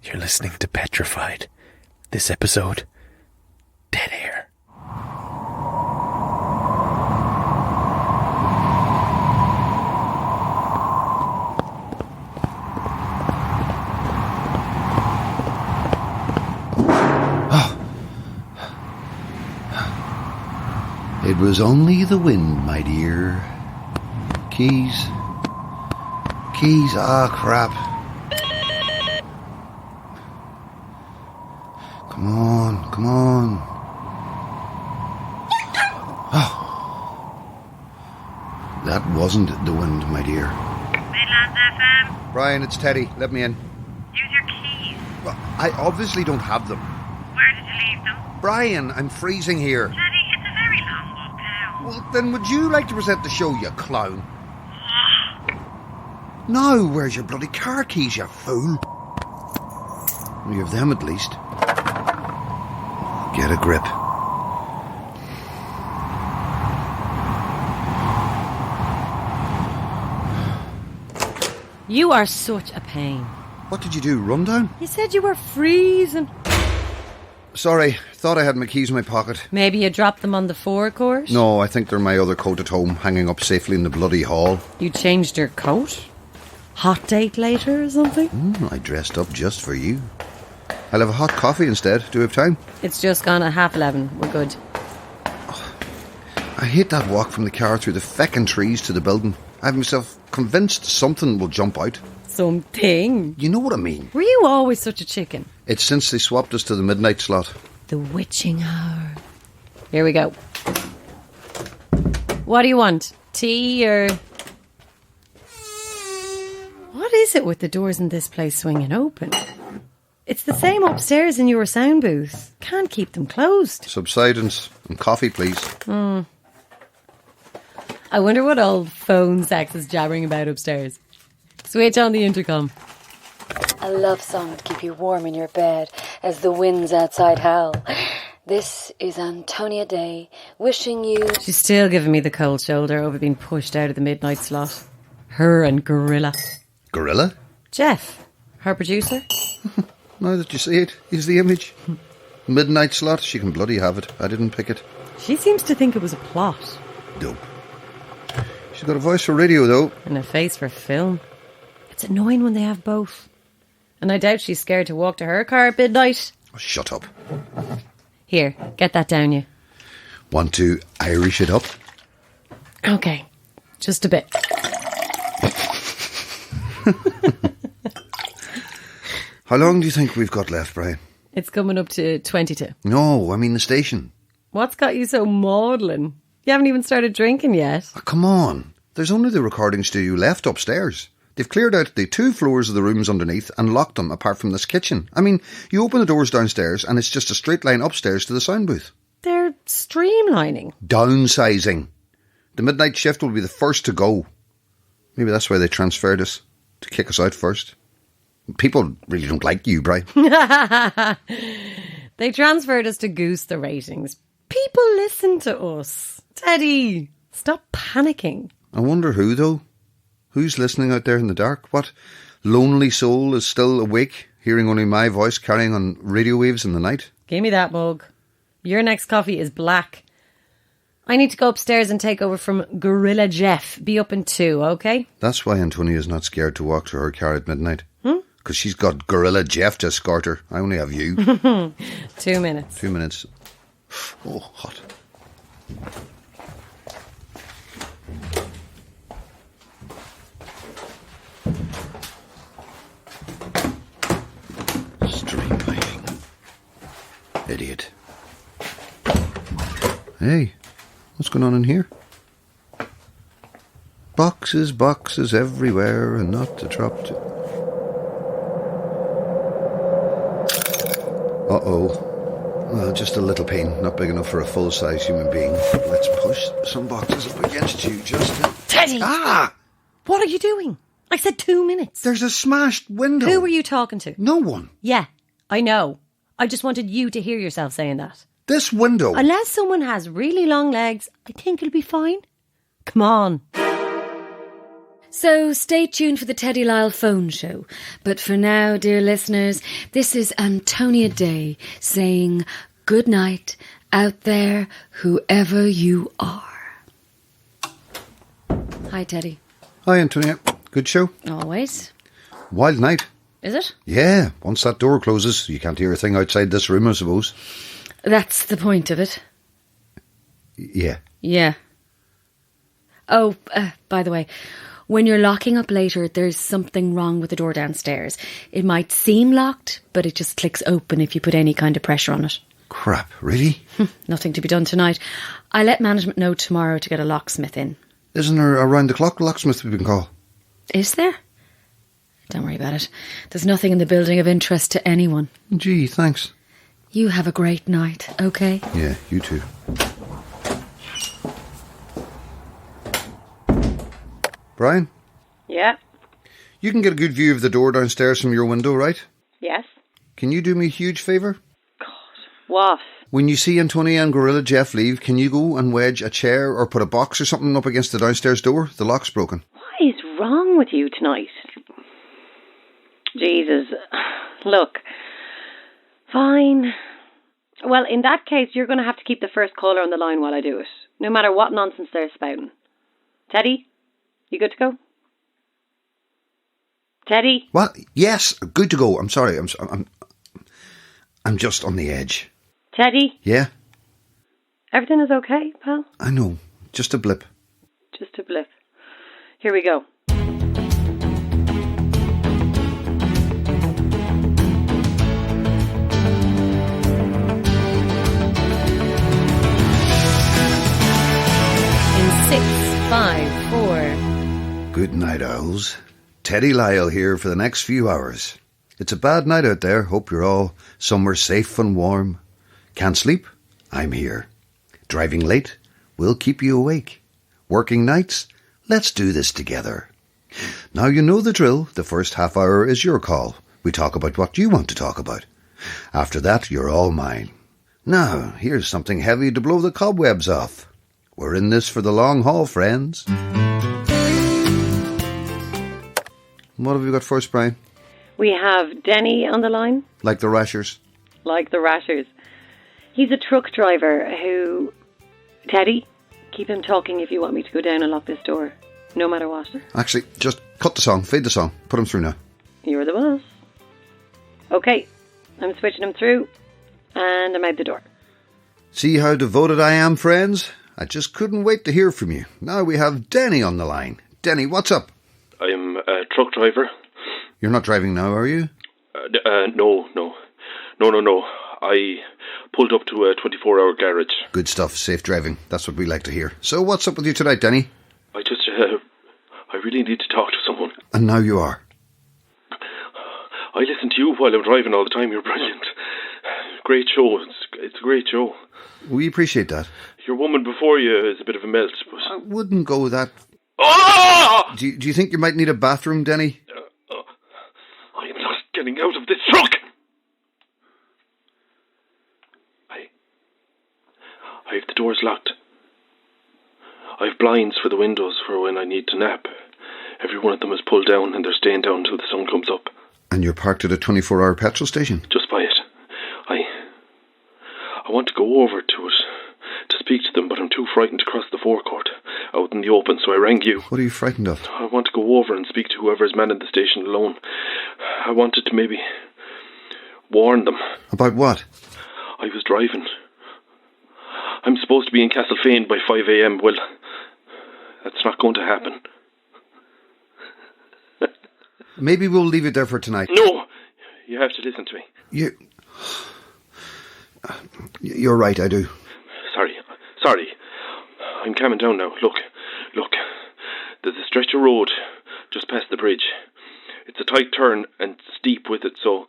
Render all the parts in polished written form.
You're listening to Petrified. This episode, dead air. It was only the wind, my dear. Keys. Ah, crap. Come on. Oh. That wasn't the wind, my dear. Midlands FM. Brian, it's Teddy. Let me in. Use your keys. Well, I obviously don't have them. Where did you leave them? Brian, I'm freezing here. Teddy, it's a very long walk down. Well, then would you like to present the show, you clown? No, where's your bloody car keys, you fool? You have them at least. Get a grip. You are such a pain. What did you do, run down? You said you were freezing. Sorry, thought I had my keys in my pocket. Maybe you dropped them on the forecourt? No, I think they're my other coat at home, hanging up safely in the bloody hall. You changed your coat? Hot date later or something? I dressed up just for you. I'll have a hot coffee instead. Do we have time? It's just gone at 11:30. We're good. I hate that walk from the car through the feckin' trees to the building. I have myself convinced something will jump out. Something? You know what I mean. Were you always such a chicken? It's since they swapped us to the midnight slot. The witching hour. Here we go. What do you want? Tea or... What is it with the doors in this place swinging open? It's the same upstairs in your sound booth. Can't keep them closed. Subsidence and coffee, please. I wonder what old phone sex is jabbering about upstairs. Switch on the intercom. A love song to keep you warm in your bed as the winds outside howl. This is Donncha O'Dea wishing you... She's still giving me the cold shoulder over being pushed out of the midnight slot. Her and Gorilla. Gorilla? Jeff, her producer. Now that you see it, he's the image. Midnight slot, she can bloody have it. I didn't pick it. She seems to think it was a plot. Dope. She's got a voice for radio, though. And a face for film. It's annoying when they have both. And I doubt she's scared to walk to her car at midnight. Oh, shut up. Here, get that down you. Want to Irish it up? Okay, just a bit. How long do you think we've got left, Brian? It's coming up to 22. No, I mean the station. What's got you so maudlin? You haven't even started drinking yet. Oh, come on. There's only the recording studio left upstairs. They've cleared out the 2 floors of the rooms underneath and locked them apart from this kitchen. I mean, you open the doors downstairs and it's just a straight line upstairs to the sound booth. They're streamlining. Downsizing. The midnight shift will be the first to go. Maybe that's why they transferred us, to kick us out first. People really don't like you, Brian. They transferred us to goose the ratings. People listen to us. Teddy, stop panicking. I wonder who, though. Who's listening out there in the dark? What lonely soul is still awake, hearing only my voice carrying on radio waves in the night? Give me that mug. Your next coffee is black. I need to go upstairs and take over from Gorilla Jeff. Be up in 2, okay? That's why Antonia's not scared to walk to her car at midnight. Because she's got Gorilla Jeff to escort her. I only have you. 2 minutes. 2 minutes. Oh, hot. Streamlining. Idiot. Hey, what's going on in here? Boxes everywhere and not to drop to... Uh-oh. Well, just a little pain, not big enough for a full-size human being. Let's push some boxes up against you, just... Teddy! Ah! What are you doing? I said 2 minutes. There's a smashed window. Who were you talking to? No one. Yeah, I know. I just wanted you to hear yourself saying that. This window. Unless someone has really long legs, I think it'll be fine. Come on. So stay tuned for the Teddy Lyle phone show. But for now, dear listeners, this is Antonia Day saying good night out there, whoever you are. Hi, Teddy. Hi, Antonia. Good show. Always. Wild night. Is it? Yeah, once that door closes, you can't hear a thing outside this room, I suppose. That's the point of it. Yeah. Yeah. Oh, by the way, when you're locking up later, there's something wrong with the door downstairs. It might seem locked, but it just clicks open if you put any kind of pressure on it. Crap, really? Nothing to be done tonight. I let management know tomorrow to get a locksmith in. Isn't there a round-the-clock locksmith we can call? Is there? Don't worry about it. There's nothing in the building of interest to anyone. Gee, thanks. You have a great night, okay? Yeah, you too. Brian? Yeah. You can get a good view of the door downstairs from your window, right? Yes. Can you do me a huge favour? What? When you see Antonia and Gorilla Jeff leave, can you go and wedge a chair or put a box or something up against the downstairs door? The lock's broken. What is wrong with you tonight? Jesus. Look. Fine. Well, in that case, you're going to have to keep the first caller on the line while I do it, no matter what nonsense they're spouting. Teddy, you good to go? Teddy? What? Yes, good to go. I'm sorry. I'm just on the edge. Teddy? Yeah? Everything is okay, pal? I know. Just a blip. Just a blip. Here we go. In 6, 5, 4. Good night, owls. Teddy Lyle here for the next few hours. It's a bad night out there. Hope you're all somewhere safe and warm. Can't sleep? I'm here. Driving late? We'll keep you awake. Working nights? Let's do this together. Now you know the drill. The first half hour is your call. We talk about what you want to talk about. After that, you're all mine. Now, here's something heavy to blow the cobwebs off. We're in this for the long haul, friends. What have you got first, Brian? We have Denny on the line. Like the Rashers? Like the Rashers. He's a truck driver who... Teddy, keep him talking if you want me to go down and lock this door, no matter what. Actually, just cut the song, fade the song, put him through now. You're the boss. Okay, I'm switching him through, and I'm out the door. See how devoted I am, friends? I just couldn't wait to hear from you. Now we have Denny on the line. Denny, what's up? I'm a truck driver. You're not driving now, are you? No. I pulled up to a 24-hour garage. Good stuff, safe driving. That's what we like to hear. So what's up with you tonight, Denny? I really need to talk to someone. And now you are. I listen to you while I'm driving all the time. You're brilliant. Great show. It's a great show. We appreciate that. Your woman before you is a bit of a melt, but... I wouldn't go that... Ah! Do you think you might need a bathroom, Denny? I am not getting out of this truck! I have the doors locked. I have blinds for the windows for when I need to nap. Every one of them is pulled down and they're staying down until the sun comes up. And you're parked at a 24-hour petrol station? Just by it. I want to go over to it to speak to them, but I'm too frightened to cross the forecourt out in the open, so I rang you. What are you frightened of? I want to go over and speak to whoever's manning the station alone. I wanted to maybe warn them. About what? I was driving. I'm supposed to be in Castlefane by 5 a.m. Well, that's not going to happen. Maybe we'll leave it there for tonight. No! You have to listen to me. You're right, I do. Sorry. I'm calming down now. Look. There's a stretch of road just past the bridge. It's a tight turn and steep with it, so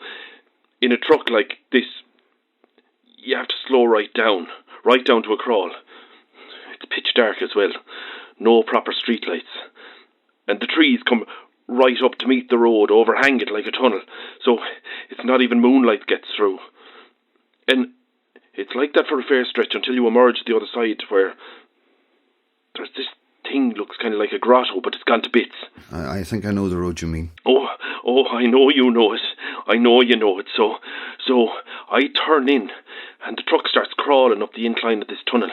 in a truck like this, you have to slow right down to a crawl. It's pitch dark as well. No proper street lights. And the trees come right up to meet the road, overhang it like a tunnel, so it's not even moonlight gets through. And it's like that for a fair stretch until you emerge the other side where there's this thing looks kind of like a grotto, but it's gone to bits. I think I know the road you mean. Oh, I know you know it. I know you know it. So I turn in, and the truck starts crawling up the incline of this tunnel.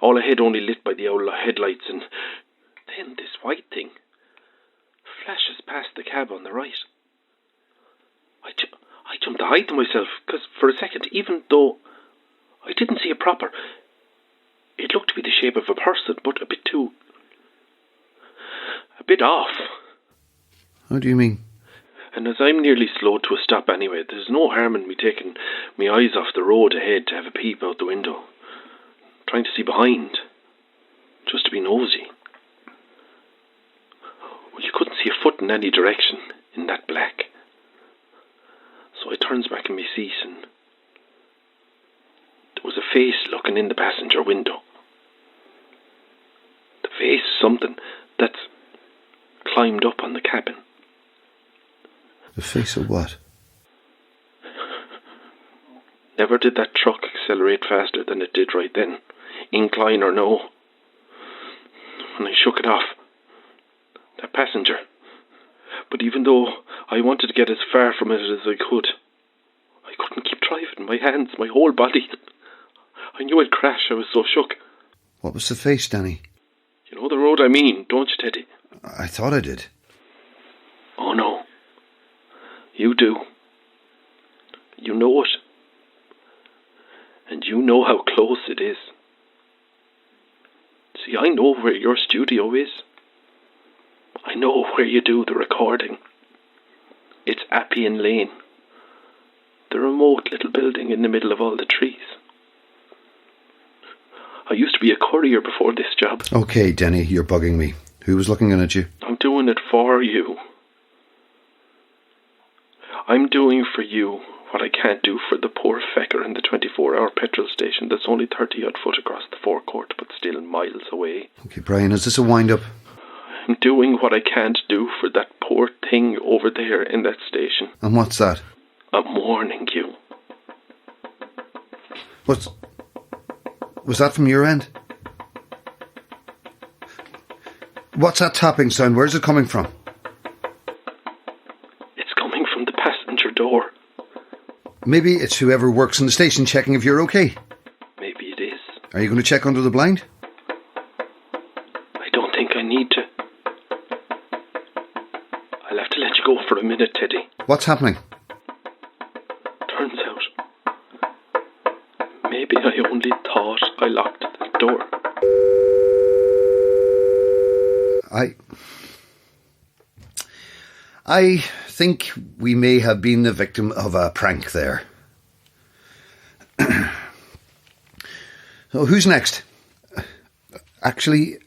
All ahead only lit by the old headlights, and then this white thing flashes past the cab on the right. I jumped to hide to myself, because for a second, even though I didn't see it proper, it looked to be the shape of a person, but a bit off. How do you mean? And as I'm nearly slowed to a stop anyway, there's no harm in me taking my eyes off the road ahead to have a peep out the window. Trying to see behind. Just to be nosy. Well, you couldn't see a foot in any direction in that black. So I turns back in my seat, and there was a face looking in the passenger window. The face of something that's climbed up on the cabin. The face of what? Never did that truck accelerate faster than it did right then, incline or no. When I shook it off, that passenger. But even though I wanted to get as far from it as I couldn't keep driving. My hands, my whole body. I knew I'd crash. I was so shook. What was the face, Danny? You know the road I mean, don't you, Teddy? I thought I did. Oh no. You do. You know it. And you know how close it is. See, I know where your studio is. I know where you do the recording. It's Appian Lane. The remote little building in the middle of all the trees. I used to be a courier before this job. Okay, Denny, you're bugging me. Who was looking in at you? I'm doing it for you. I'm doing for you what I can't do for the poor fecker in the 24-hour petrol station that's only 30-odd foot across the forecourt, but still miles away. Okay, Brian, is this a wind-up? I'm doing what I can't do for that poor thing over there in that station. And what's that? I'm warning you. Was that from your end? What's that tapping sound? Where's it coming from? It's coming from the passenger door. Maybe it's whoever works in the station checking if you're okay. Maybe it is. Are you going to check under the blind? I don't think I need to. I'll have to let you go for a minute, Teddy. What's happening? Turns out, maybe I only thought I locked the door. I think we may have been the victim of a prank there. So who's next? Actually,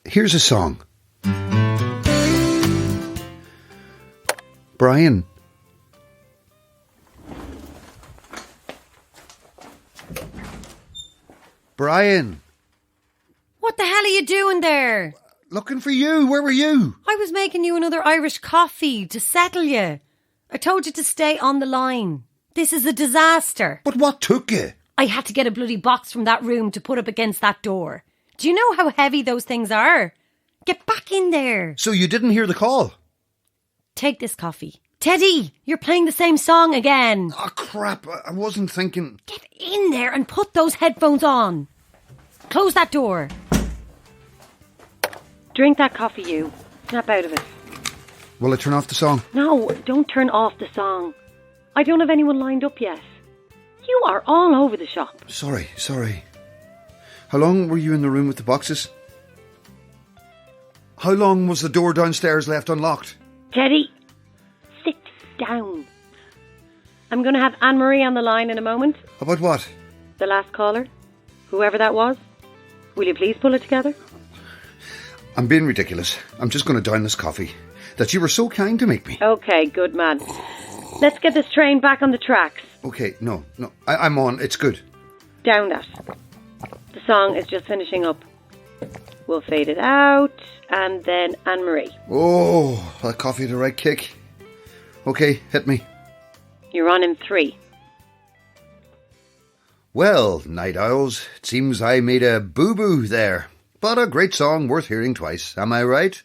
here's a song. Brian. Brian. What the hell are you doing there? Looking for you. Where were you? I was making you another Irish coffee to settle you. I told you to stay on the line. This is a disaster. But what took you? I had to get a bloody box from that room to put up against that door. Do you know how heavy those things are? Get back in there. So you didn't hear the call? Take this coffee. Teddy, you're playing the same song again. Oh, crap. I wasn't thinking. Get in there and put those headphones on. Close that door. Drink that coffee, you. Snap out of it. Will I turn off the song? No, don't turn off the song. I don't have anyone lined up yet. You are all over the shop. Sorry. How long were you in the room with the boxes? How long was the door downstairs left unlocked? Teddy, sit down. I'm going to have Anne-Marie on the line in a moment. About what? The last caller. Whoever that was. Will you please pull it together? I'm being ridiculous. I'm just going to down this coffee. That you were so kind to make me. Okay, good man. Let's get this train back on the tracks. Okay, no. I'm on. It's good. Down that. The song is just finishing up. We'll fade it out, and then Anne-Marie. Oh, that coffee had the right kick. Okay, hit me. You're on in 3. Well, night owls, it seems I made a boo-boo there. But a great song worth hearing twice. Am I right?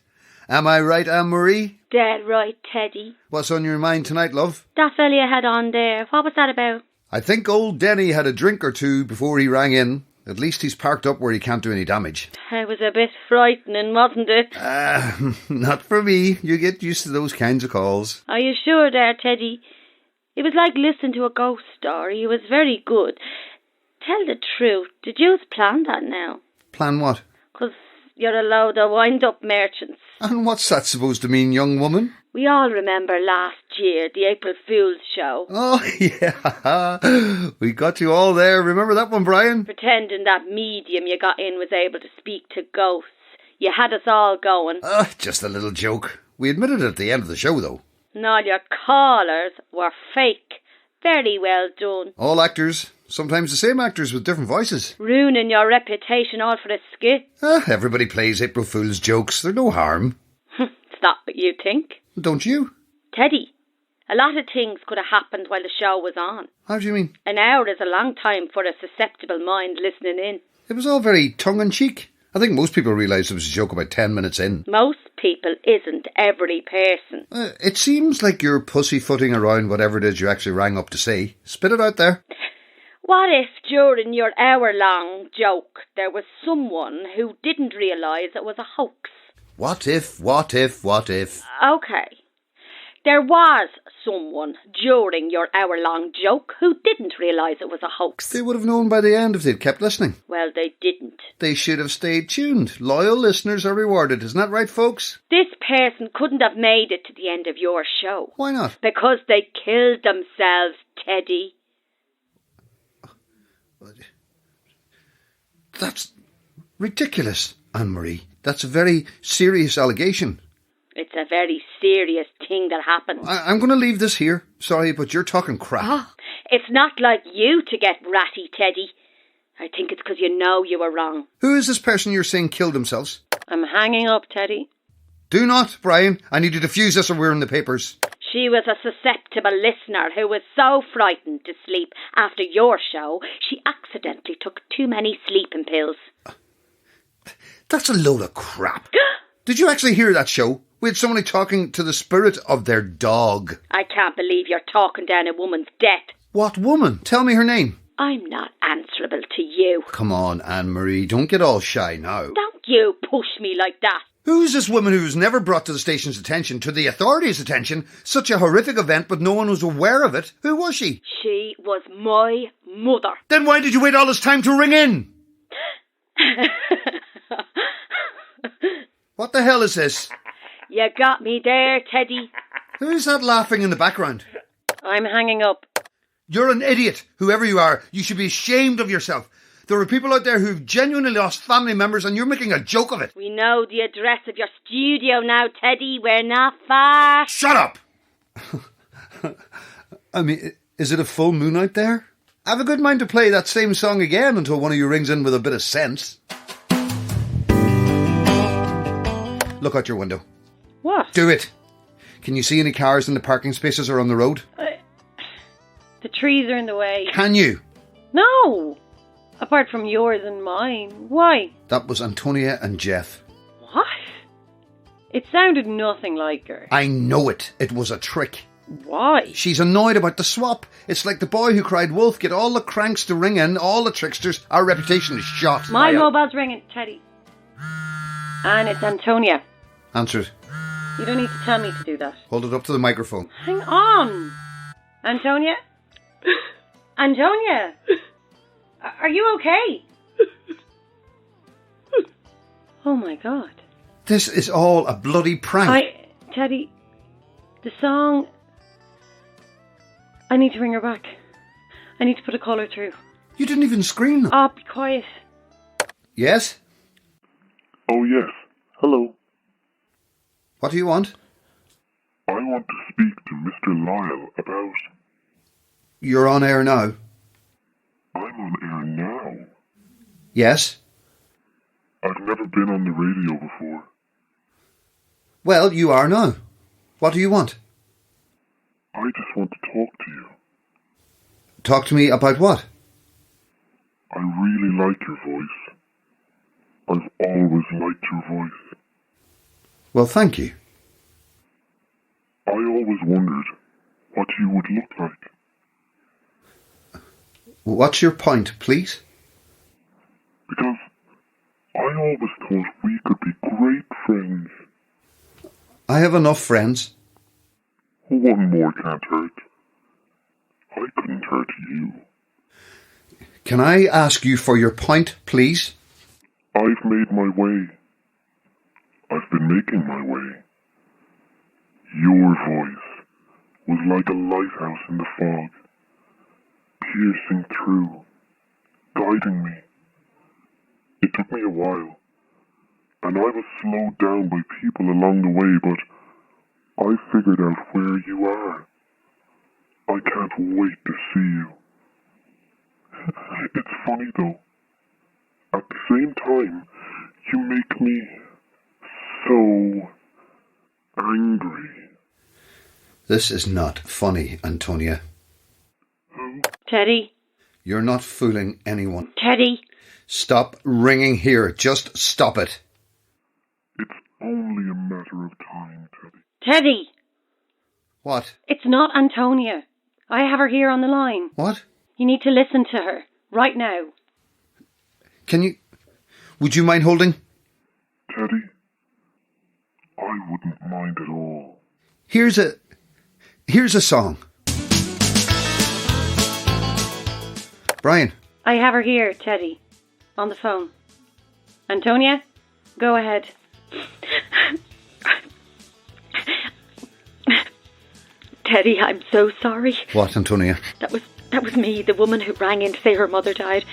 Am I right, Anne-Marie? Dead right, Teddy. What's on your mind tonight, love? That fella you had on there, what was that about? I think old Denny had a drink or two before he rang in. At least he's parked up where he can't do any damage. It was a bit frightening, wasn't it? Not for me. You get used to those kinds of calls. Are you sure there, Teddy? It was like listening to a ghost story. It was very good. Tell the truth, did you plan that now? Plan what? 'Cause you're a load of wind-up merchants. And what's that supposed to mean, young woman? We all remember last year, the April Fool's show. Oh, yeah. We got you all there. Remember that one, Brian? Pretending that medium you got in was able to speak to ghosts. You had us all going. Just a little joke. We admitted it at the end of the show, though. And all your callers were fake. Very well done. All actors. Sometimes the same actors with different voices. Ruining your reputation all for a skit. Everybody plays April Fool's jokes. They're no harm. It's not what you think. Don't you? Teddy, a lot of things could have happened while the show was on. How do you mean? An hour is a long time for a susceptible mind listening in. It was all very tongue-in-cheek. I think most people realised it was a joke about 10 minutes in. Most people isn't every person. It seems like you're pussyfooting around whatever it is you actually rang up to say. Spit it out there. What if during your hour-long joke there was someone who didn't realise it was a hoax? What if? Okay. There was someone during your hour-long joke who didn't realise it was a hoax. They would have known by the end if they'd kept listening. Well, they didn't. They should have stayed tuned. Loyal listeners are rewarded. Isn't that right, folks? This person couldn't have made it to the end of your show. Why not? Because they killed themselves, Teddy. That's ridiculous, Anne-Marie. That's a very serious allegation. It's a very serious thing that happened. I'm going to leave this here. Sorry, but you're talking crap. It's not like you to get ratty, Teddy. I think it's because you know you were wrong. Who is this person you're saying killed themselves? I'm hanging up, Teddy. Do not, Brian. I need you to fuse this or we're in the papers. She was a susceptible listener who was so frightened to sleep after your show, she accidentally took too many sleeping pills. That's a load of crap. Did you actually hear that show? We had somebody talking to the spirit of their dog. I can't believe you're talking down a woman's death. What woman? Tell me her name. I'm not answerable to you. Come on, Anne-Marie. Don't get all shy now. Don't you push me like that. Who's this woman who's never brought to the station's attention, to the authorities' attention, such a horrific event but no one was aware of it? Who was she? She was my mother. Then why did you wait all this time to ring in? What the hell is this? You got me there, Teddy. Who's that laughing in the background? I'm hanging up. You're an idiot, whoever you are. You should be ashamed of yourself. There are people out there who've genuinely lost family members and you're making a joke of it. We know the address of your studio now, Teddy. We're not far. Shut up! I mean, is it a full moon out there? I have a good mind to play that same song again until one of you rings in with a bit of sense. Look out your window. What? Do it. Can you see any cars in the parking spaces or on the road? The trees are in the way. Can you? No! Apart from yours and mine. Why? That was Antonia and Jeff. What? It sounded nothing like her. I know it. It was a trick. Why? She's annoyed about the swap. It's like the boy who cried wolf. Get all the cranks to ring in, all the tricksters. Our reputation is shot. My mobile's ringing, Teddy. And it's Antonia. Answer it. You don't need to tell me to do that. Hold it up to the microphone. Hang on. Antonia? Antonia? Are you okay? Oh my God. This is all a bloody prank. Teddy, the song... I need to ring her back. I need to put a caller through. You didn't even screen them. Oh, be quiet. Yes? Oh, yes. Hello. What do you want? I want to speak to Mr. Lyle about... You're on air now. I'm on air now. Yes? I've never been on the radio before. Well, you are now. What do you want? I just want to talk to you. Talk to me about what? I really like your voice. I've always liked your voice. Well, thank you. I always wondered what you would look like. What's your point, please? Because I always thought we could be great friends. I have enough friends. One more can't hurt. I couldn't hurt you. Can I ask you for your point, please? I've made my way. I've been making my way. Your voice was like a lighthouse in the fog, piercing through, guiding me. It took me a while, and I was slowed down by people along the way, but I figured out where you are. I can't wait to see you. It's funny though. At the same time, you make me so angry. This is not funny, Antonia. Teddy? You're not fooling anyone. Teddy? Stop ringing here. Just stop it. It's only a matter of time, Teddy. Teddy! What? It's not Antonia. I have her here on the line. What? You need to listen to her. Right now. Can you... Would you mind holding? Teddy, I wouldn't mind at all. Here's a song. Brian. I have her here, Teddy. On the phone. Antonia, go ahead. Teddy, I'm so sorry. What, Antonia? That was me, the woman who rang in to say her mother died.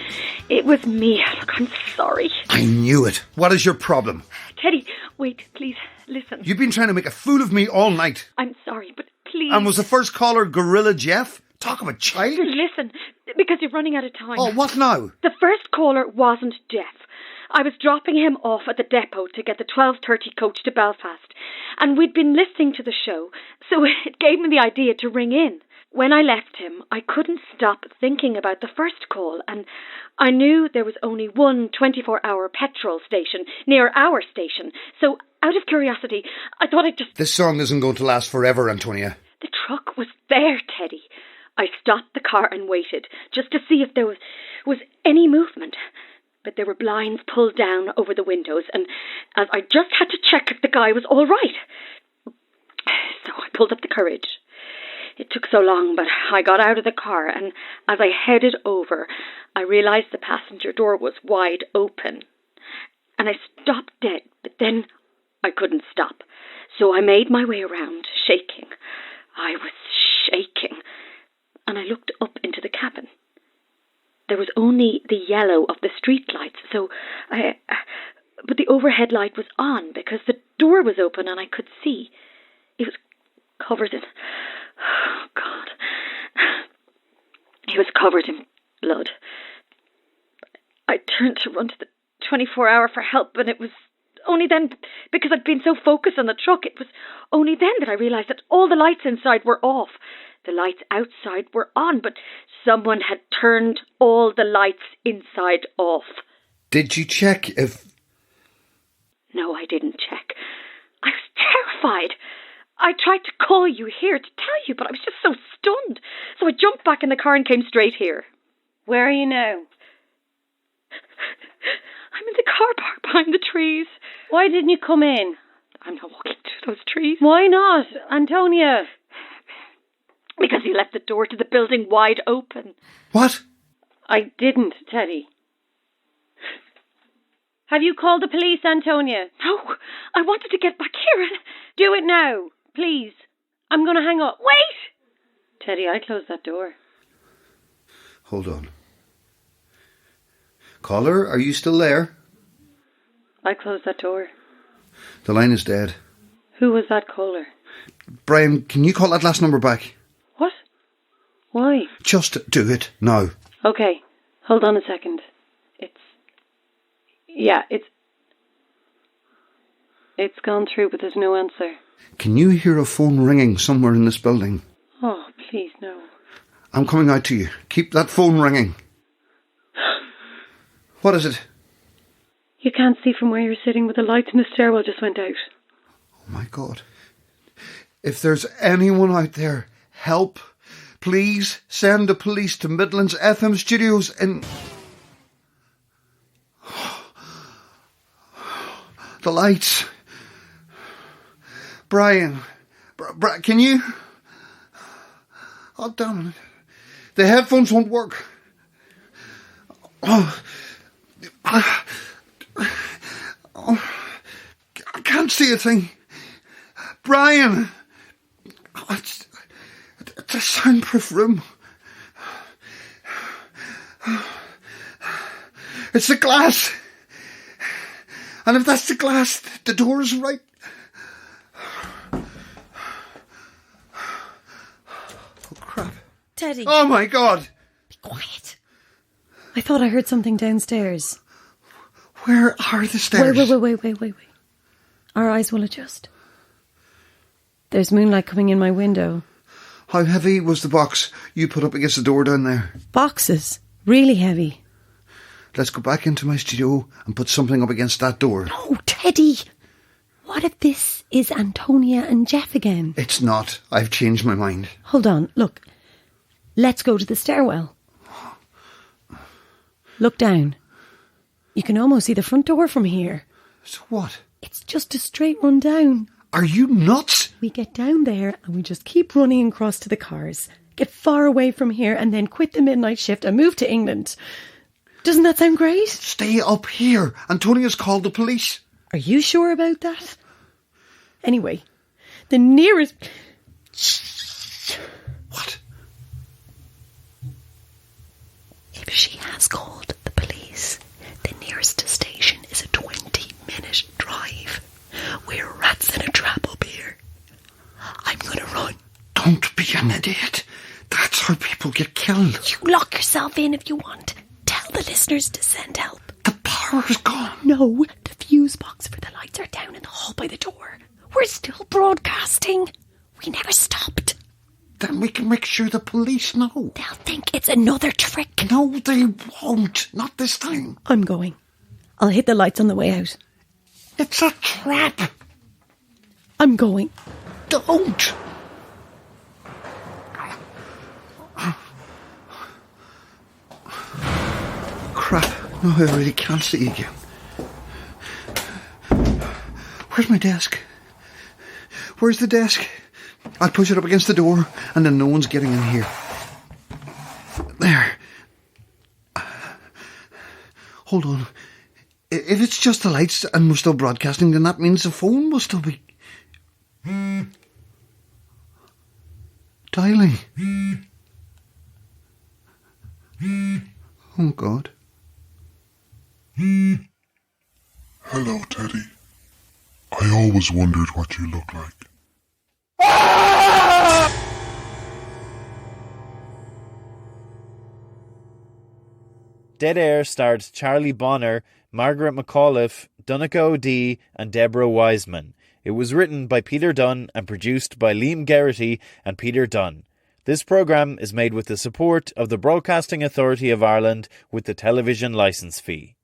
It was me. Look, I'm sorry. I knew it. What is your problem? Teddy, wait, please, listen. You've been trying to make a fool of me all night. I'm sorry, but please. And was the first caller Gorilla Jeff? Talk of a child. Listen, because you're running out of time. Oh, what now? The first caller wasn't Jeff. I was dropping him off at the depot to get the 12:30 coach to Belfast. And we'd been listening to the show, so it gave me the idea to ring in. When I left him, I couldn't stop thinking about the first call, and I knew there was only one 24-hour petrol station near our station. So, out of curiosity, I thought I'd just... This song isn't going to last forever, Antonia. The truck was there, Teddy. I stopped the car and waited, just to see if there was any movement. But there were blinds pulled down over the windows, and as I just had to check if the guy was all right. So I pulled up the courage. It took so long, but I got out of the car, and as I headed over, I realised the passenger door was wide open. And I stopped dead, but then I couldn't stop. So I made my way around, shaking. I was shaking. And I looked up into the cabin. There was only the yellow of the street lights, but the overhead light was on because the door was open and I could see. It was covered in... Oh, God. He was covered in blood. I turned to run to the 24-hour for help, and it was only then, because I'd been so focused on the truck, it was only then that I realised that all the lights inside were off. The lights outside were on, but someone had turned all the lights inside off. Did you check if... No, I didn't check. I was terrified. I tried to call you here to tell you, but I was just so stunned. So I jumped back in the car and came straight here. Where are you now? I'm in the car park behind the trees. Why didn't you come in? I'm not walking through those trees. Why not, Antonia? Because you left the door to the building wide open. What? I didn't, Teddy. Have you called the police, Antonia? No, I wanted to get back here and... Do it now, please. I'm going to hang up. Wait! Teddy, I closed that door. Hold on. Caller, are you still there? I closed that door. The line is dead. Who was that caller? Brian, can you call that last number back? What? Why? Just do it now. Okay, hold on a second. It's gone through, but there's no answer. Can you hear a phone ringing somewhere in this building? Oh, 'Oh, please, no. I'm coming out to you. Keep that phone ringing. What is it? You can't see from where you're sitting, but the lights in the stairwell just went out. Oh my God. If there's anyone out there, help. Please send the police to Midlands FM studios in... The lights. Brian, can you... Oh, damn it. The headphones won't work. Oh, I can't see a thing. Brian, it's a soundproof room. It's the glass. And if that's the glass, the door is right. Oh, crap. Teddy. Oh, my God. Be quiet. I thought I heard something downstairs. Where are the stairs? Wait. Our eyes will adjust. There's moonlight coming in my window. How heavy was the box you put up against the door down there? Boxes. Really heavy. Let's go back into my studio and put something up against that door. No, Teddy. What if this is Antonia and Jeff again? It's not. I've changed my mind. Hold on. Look. Let's go to the stairwell. Look down. You can almost see the front door from here. So what? It's just a straight run down. Are you nuts? We get down there and we just keep running across to the cars. Get far away from here and then quit the midnight shift and move to England. Doesn't that sound great? Stay up here. Antonia's called the police. Are you sure about that? Anyway, the nearest... What? If she has called the police, the nearest station is a 20-minute drive. We're rats in a trap up here. I'm going to run. Don't be an idiot. That's how people get killed. You lock yourself in if you want. Tell the listeners to send help. The power's gone. No, the fuse box for the lights are down in the hall by the door. We're still broadcasting. We never stopped. Then we can make sure the police know. They'll think it's another trick. No, they won't. Not this time. I'm going. I'll hit the lights on the way out. It's a trap. I'm going. Don't. Crap. No, I really can't see again. Where's my desk? Where's the desk? I'll push it up against the door and then no one's getting in here. There. Hold on. If it's just the lights and we're still broadcasting, then that means the phone will still be... dialing. Oh, God. Hello, Teddy. I always wondered what you look like. Dead Air starred Charlie Bonner, Magaret McAuliffe, Donncha O'Dea and Deborah Wiseman. It was written by Peter Dunne and produced by Liam Geraghty and Peter Dunne. This programme is made with the support of the Broadcasting Authority of Ireland with the television licence fee.